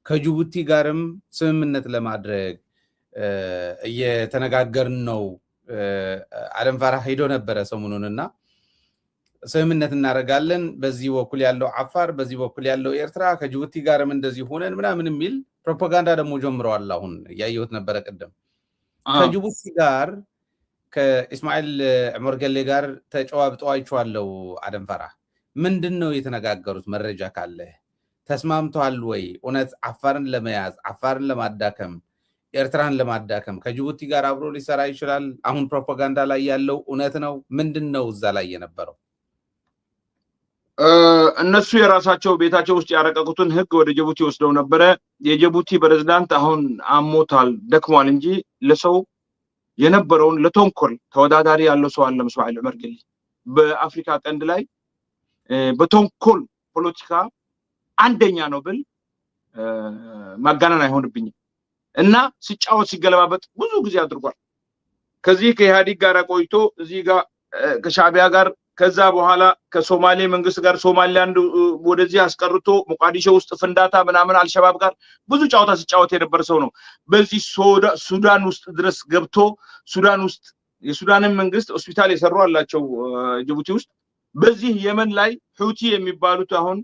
ከጅቡቲ ጋርም ስምምነት ለማድረግ እየተነጋገርን ነው። አደም ፋራህ ሄዶ ነበረ ሰሞኑንና ስምምነት እናደርጋለን በዚህ በኩል ያለው አፋር በዚህ በኩል ያለው ኤርትራ ከጅቡቲ ጋርም እንደዚህ ሆነን ምናምን የሚል ፕሮፓጋንዳ ደግሞ ጀምረዋል። አሁን ያየሁት ነበረ ቀደም ከጅቡቲ ጋር ከኢስማኤል ዑመር ገሌ ጋር ተጨዋብጠው አይቻለው። አደም ፋራህ ምንድነው የተነጋገሩት? መረጃ ካለ ተስማምተዋል ወይ? እውነት አፋርን ለመያዝ አፋርን ለማዳከም ኤርትራን ለማዳከም ከጅቡቲ ጋር አብሮ ሊሰራ ይችላል? አሁን ፕሮፓጋንዳ ላይ ያለው እውነት ነው? ምንድነው እዛ ላይ የነበረው? እነሱ የራሳቸው ቤታቸው ውስጥ ያረቀቁትን ህግ ወደ ጅቡቲ ወስደው ነበረ። የጅቡቲ ፕሬዝዳንት አሁን አሞታል ደክሟል እንጂ ለሰው የነበረውን ለተንኮል ተወዳዳሪ ያለው ሰው አለ። ኢስማኤል ዑመር ገሌ በአፍሪካ ቀንድ ላይ በተንኮል ፖለቲካ አንደኛ ነው ብል ማጋነን አይሆንብኝም። እና ሲጫወት ሲገለባበጥ ብዙ ጊዜ አድርጓል። ከዚህ ከኢህአዴግ ጋር ቆይቶ እዚህ ጋር ከሻዕቢያ ጋር ከዛ በኋላ ከሶማሌ መንግስት ጋር ሶማሊላንድ ወደዚህ አስቀርቶ ሞቃዲሾ ውስጥ ፍንዳታ ምናምን አልሸባብ ጋር ብዙ ጫወታ ሲጫወት የነበረ ሰው ነው። በዚህ ሱዳን ውስጥ ድረስ ገብቶ ሱዳን ውስጥ የሱዳንን መንግስት ሆስፒታል የሰሩ አላቸው ጅቡቲ ውስጥ። በዚህ የመን ላይ ሁቲ የሚባሉት አሁን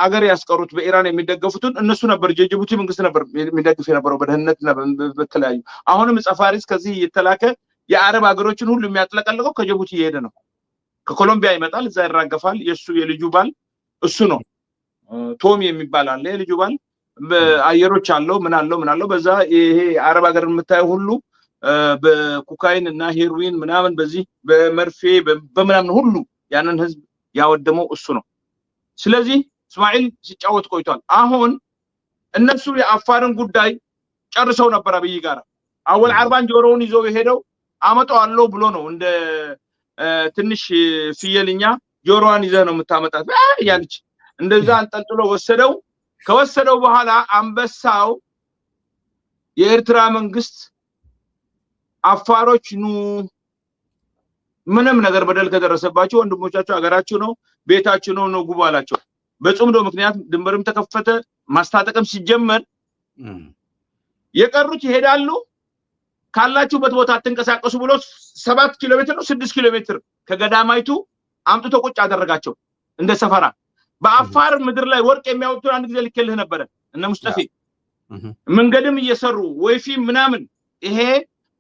አገር ያስቀሩት በኢራን የሚደገፉትን እነሱ ነበር። የጅቡቲ መንግስት ነበር የሚደግፍ የነበረው በደህንነትና በተለያዩ። አሁንም ጸፋሪስ ከዚህ የተላከ የአረብ ሀገሮችን ሁሉ የሚያጥለቀልቀው ከጅቡቲ እየሄደ ነው። ከኮሎምቢያ ይመጣል፣ እዛ ይራገፋል። የሱ የልጁ ባል እሱ ነው ቶሚ የሚባል አለ። የልጁ ባል በአየሮች አለው ምን አለው በዛ ይሄ አረብ ሀገር የምታየው ሁሉ በኮካይን እና ሄሮዊን ምናምን በዚህ በመርፌ በምናምን ሁሉ ያንን ህዝብ ያወደመው እሱ ነው። ስለዚህ እስማኤል ሲጫወት ቆይቷል። አሁን እነሱ የአፋርን ጉዳይ ጨርሰው ነበር አብይ ጋር። አወል አርባን ጆሮውን ይዞ የሄደው አመጣዋለሁ ብሎ ነው። እንደ ትንሽ ፍየልኛ ጆሮዋን ይዘህ ነው የምታመጣት ያለች እንደዛ አንጠልጥሎ ወሰደው። ከወሰደው በኋላ አንበሳው የኤርትራ መንግስት አፋሮች ኑ ምንም ነገር በደል ከደረሰባቸው ወንድሞቻቸው ሀገራቸው ነው ቤታቸው ነው ግቡ አላቸው። በጽምዶ ምክንያት ድንበርም ተከፈተ። ማስታጠቅም ሲጀመር የቀሩት ይሄዳሉ ካላችሁበት ቦታ አትንቀሳቀሱ ብሎ 7 ኪሎ ሜትር ነው 6 ኪሎ ሜትር ከገዳማይቱ አምጥቶ ቁጭ አደረጋቸው እንደ ሰፈራ። በአፋር ምድር ላይ ወርቅ የሚያወጡ አንድ ጊዜ ልከልህ ነበር እነ ሙስጠፌ መንገድም እየሰሩ ወይፊ ምናምን ይሄ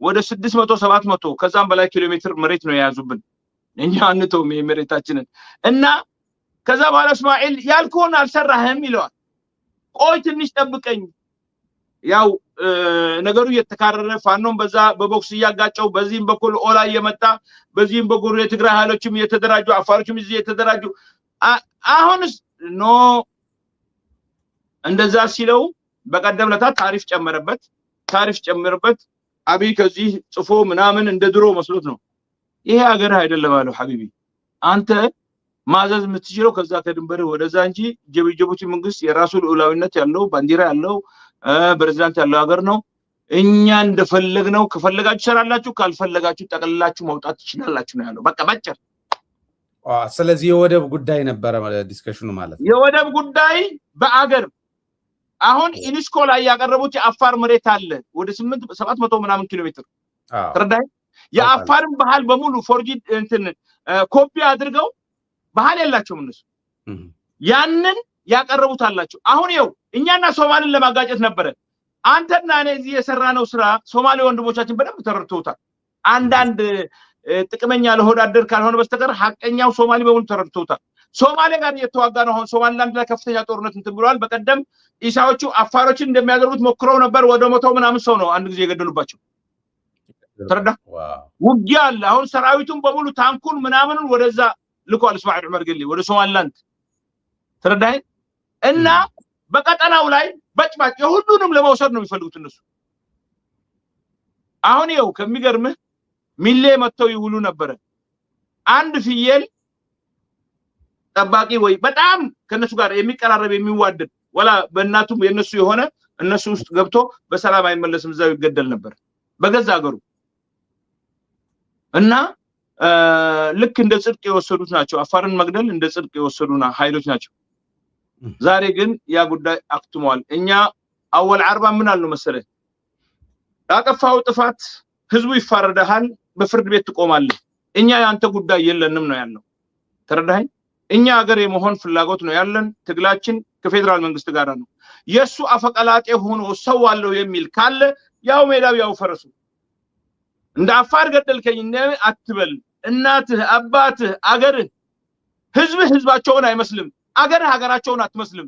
ወደ 600 700 ከዛም በላይ ኪሎ ሜትር መሬት ነው የያዙብን። እኛ አንተው መሬታችንን እና ከዛ በኋላ እስማኤል ያልኩን አልሰራህም ይለዋል። ቆይ ትንሽ ጠብቀኝ። ያው ነገሩ እየተካረረ ፋኖም በዛ በቦክስ እያጋጨው በዚህም በኩል ኦላ እየመጣ በዚህም በኩል የትግራይ ኃይሎችም እየተደራጁ አፋሮችም እዚህ እየተደራጁ አሁንስ ኖ እንደዛ ሲለው በቀደም ለታ ታሪፍ ጨመረበት። አብይ ከዚህ ጽፎ ምናምን እንደ ድሮ መስሎት ነው። ይሄ ሀገር አይደለም አለው ሐቢቢ። አንተ ማዘዝ የምትችለው ከዛ ከድንበር ወደዛ እንጂ ጅቡቲ መንግስት የራሱ ሉዓላዊነት ያለው ባንዲራ ያለው ፕሬዝዳንት ያለው ሀገር ነው። እኛ እንደፈለግነው ከፈለጋችሁ ሰራላችሁ ካልፈለጋችሁ ጠቅልላችሁ መውጣት ትችላላችሁ ነው ያለው። በቃ ባጭር። ስለዚህ የወደብ ጉዳይ ነበረ ዲስከሽኑ ማለት ነው። የወደብ ጉዳይ በአገር አሁን ኢኒስኮ ላይ ያቀረቡት የአፋር መሬት አለ ወደ 700 ምናምን ኪሎ ሜትር ተረዳይ። የአፋርን ባህል በሙሉ ፎርጂድ እንትን ኮፒ አድርገው ባህል ያላቸው እነሱ ያንን ያቀረቡት አላቸው። አሁን ይኸው እኛና ሶማሊን ለማጋጨት ነበረ። አንተና እኔ እዚህ የሰራነው ስራ ሶማሌ ወንድሞቻችን በደንብ ተረድተውታል። አንዳንድ ጥቅመኛ ለሆዳደር ካልሆነ በስተቀር ሐቀኛው ሶማሊ በሙሉ ተረድተውታል። ሶማሌ ጋር እየተዋጋ ነው። አሁን ሶማሊላንድ ላይ ከፍተኛ ጦርነት እንትን ብለዋል። በቀደም ኢሳዎቹ አፋሮችን እንደሚያደርጉት ሞክረው ነበር። ወደ 100 ምናምን ሰው ነው አንድ ጊዜ የገደሉባቸው። ተረዳ። ውጊያ አለ። አሁን ሰራዊቱን በሙሉ ታንኩን ምናምኑን ወደዛ ልኳል እስማኤል ዑመር ገሌ ወደ ሶማሊላንድ። ተረዳይ። እና በቀጠናው ላይ በጭባጭ የሁሉንም ለመውሰድ ነው የሚፈልጉት እነሱ። አሁን ይኸው ከሚገርምህ ሚሌ መተው ይውሉ ነበር። አንድ ፍየል ጠባቂ ወይ በጣም ከነሱ ጋር የሚቀራረብ የሚዋደድ ወላ በእናቱም የነሱ የሆነ እነሱ ውስጥ ገብቶ በሰላም አይመለስም፣ እዛው ይገደል ነበር በገዛ ሀገሩ። እና ልክ እንደ ጽድቅ የወሰዱት ናቸው። አፋርን መግደል እንደ ጽድቅ የወሰዱና ኃይሎች ናቸው። ዛሬ ግን ያ ጉዳይ አክትሟል እኛ አወል ዓርባ ምን አሉ መሰለህ ያጠፋው ጥፋት ህዝቡ ይፋረዳል በፍርድ ቤት ትቆማለህ እኛ ያንተ ጉዳይ የለንም ነው ያለው ተረዳኸኝ እኛ ሀገር የመሆን ፍላጎት ነው ያለን ትግላችን ከፌደራል መንግስት ጋር ነው የሱ አፈቀላጤ ሆኖ ሰው አለው የሚል ካለ ያው ሜዳው ያው ፈረሱ እንደ አፋር ገደልከኝ አትበል እናትህ አባትህ አገርህ ህዝባቸውን አይመስልም አገር ሀገራቸውን አትመስልም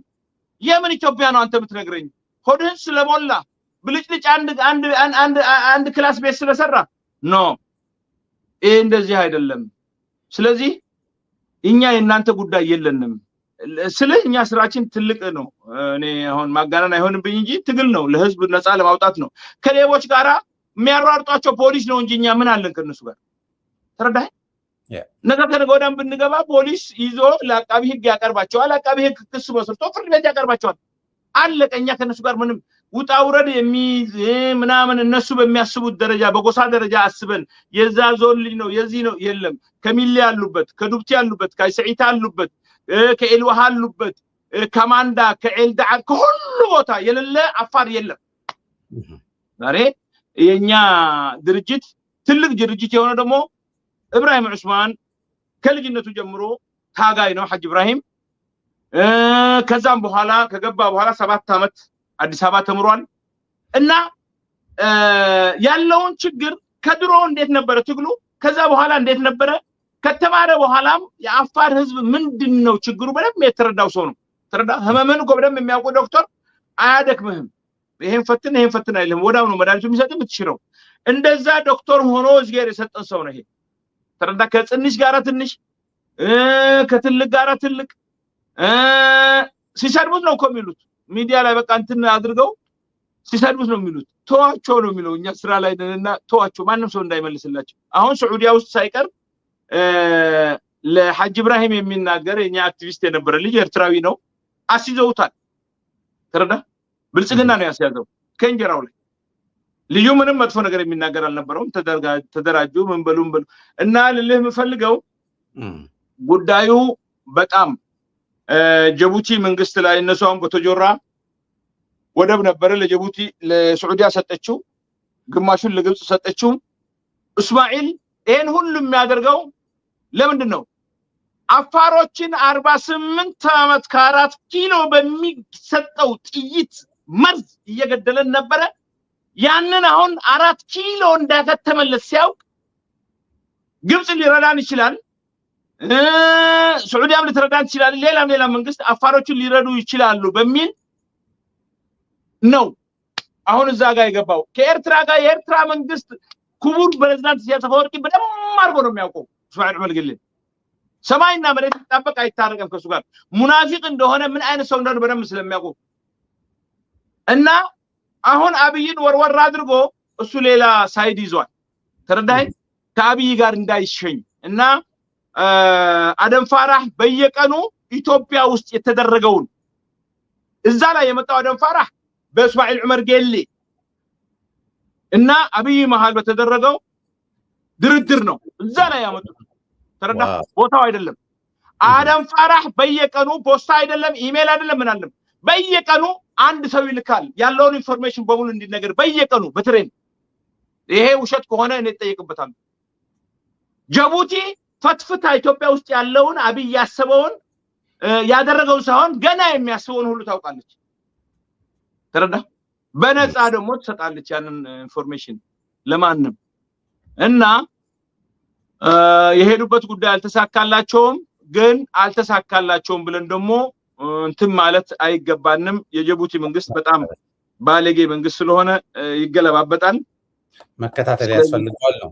የምን ኢትዮጵያ ነው አንተ የምትነግረኝ ሆድህን ስለሞላ ብልጭልጭ አንድ ክላስ ቤት ስለሰራ ኖ እንደዚህ አይደለም ስለዚህ እኛ የናንተ ጉዳይ የለንም ስለህ እኛ ስራችን ትልቅ ነው እኔ አሁን ማጋነን አይሆንብኝ እንጂ ትግል ነው ለህዝብ ነፃ ለማውጣት ነው ከሌቦች ጋራ የሚያሯሯጧቸው ፖሊስ ነው እንጂ እኛ ምን አለን ከነሱ ጋር ተረዳኸኝ ነገር ከነገወዳም ብንገባ ፖሊስ ይዞ ለአቃቢ ህግ ያቀርባቸዋል አቃቢ ህግ ክስ መስርቶ ፍርድ ቤት ያቀርባቸዋል አለቀኛ ከነሱ ጋር ምንም ውጣውረድ ምናምን እነሱ በሚያስቡት ደረጃ በጎሳ ደረጃ አስበን የዛ ዞን ልጅ ነው የዚህ ነው የለም ከሚሊ ያሉበት ከዱብቲ ያሉበት ከሰዒታ ያሉበት ከኤልዋሃ ያሉበት ከማንዳ ከኤልዳዓ ከሁሉ ቦታ የሌለ አፋር የለም ዛሬ የኛ ድርጅት ትልቅ ድርጅት የሆነ ደግሞ ኢብራሂም ዑስማን ከልጅነቱ ጀምሮ ታጋይ ነው ሐጅ ኢብራሂም ከዛም በኋላ ከገባ በኋላ 7 አመት አዲስ አበባ ተምሯል እና ያለውን ችግር ከድሮ እንዴት ነበር ትግሉ ከዛ በኋላ እንዴት ነበር ከተማረ በኋላም የአፋር ህዝብ ምንድነው ችግሩ በደም የተረዳው ሰው ነው ተረዳ ህመምን ጎብደም የሚያውቁ ዶክተር አያደክምህም ይሄን ፈትን አይልም ወዳው ነው መድኃኒቱ የሚሰጥም ትሽረው እንደዛ ዶክተር ሆኖ እዝጌር የሰጠን ሰው ነው ይሄ ተረዳ ከጽንሽ ጋራ ትንሽ ከትልቅ ጋራ ትልቅ ሲሰድቡት ነው ኮሚሉት ሚዲያ ላይ በቃ እንትን አድርገው ሲሰድቡት ነው የሚሉት ተዋቸው ነው የሚለው እኛ ስራ ላይ ነንና ተዋቸው ማንንም ሰው እንዳይመልስላቸው አሁን ሳዑዲያ ውስጥ ሳይቀር ለሐጅ ኢብራሂም የሚናገር የኛ አክቲቪስት የነበረ ልጅ ኤርትራዊ ነው አሲዘውታል ተረዳ ብልጽግና ነው ያስያዘው ከእንጀራው ላይ ልዩ ምንም መጥፎ ነገር የሚናገር አልነበረውም ተደራጁ ምን በሉ እና ልልህ የምፈልገው ጉዳዩ በጣም ጅቡቲ መንግስት ላይ እነሱም በተጆራ ወደብ ነበር ለጅቡቲ ለሳዑዲያ ሰጠችው ግማሹን ለግብጽ ሰጠችው እስማኤል ይሄን ሁሉ የሚያደርገው ለምንድን ነው አፋሮችን 48 አመት ከ4 ኪሎ በሚሰጠው ጥይት መርዝ እየገደለን ነበር ያንን አሁን 4 ኪሎ እንዳከተመለት ሲያውቅ ግብጽ ሊረዳን ይችላል ሳዑዲያም ሊረዳን ይችላል ሌላም መንግስት አፋሮችን ሊረዱ ይችላሉ በሚል ነው አሁን እዛ ጋር የገባው ከኤርትራ ጋር የኤርትራ መንግስት ክቡር ፕሬዝዳንት ኢሳያስ አፈወርቂ በደም አርጎ ነው የሚያውቀው እስማኤል ዑመር ግሌ ሰማይና መሬት ተጣበቅ አይታረቅም ከሱ ጋር ሙናፊቅ እንደሆነ ምን አይነት ሰው እንደሆነ በደም ስለሚያውቁ እና አሁን አብይን ወርወር አድርጎ እሱ ሌላ ሳይድ ይዟል ተረዳኸኝ ከአብይ ጋር እንዳይሸኝ እና አደም ፋራህ በየቀኑ ኢትዮጵያ ውስጥ የተደረገውን እዛ ላይ የመጣው አደም ፋራህ በእስማኤል ዑመር ጌሌ እና አብይ መሃል በተደረገው ድርድር ነው እዛ ላይ ያመጡት ተረዳ ቦታው አይደለም አደም ፋራህ በየቀኑ ፖስታ አይደለም ኢሜል አይደለም ምን አለም በየቀኑ አንድ ሰው ይልካል ያለውን ኢንፎርሜሽን በሙሉ እንዲነገር በየቀኑ በትሬን ይሄ ውሸት ከሆነ እኔ ተጠይቅበታለሁ ጅቡቲ ፈትፍታ ኢትዮጵያ ውስጥ ያለውን አብይ ያሰበውን ያደረገው ሳይሆን ገና የሚያስበውን ሁሉ ታውቃለች ተረዳ በነፃ ደግሞ ትሰጣለች ያንን ኢንፎርሜሽን ለማንም እና የሄዱበት ጉዳይ አልተሳካላቸውም ግን አልተሳካላቸውም ብለን ደግሞ እንትን ማለት አይገባንም የጅቡቲ መንግስት በጣም ባለጌ መንግስት ስለሆነ ይገለባበጣል መከታተል ያስፈልጋል ነው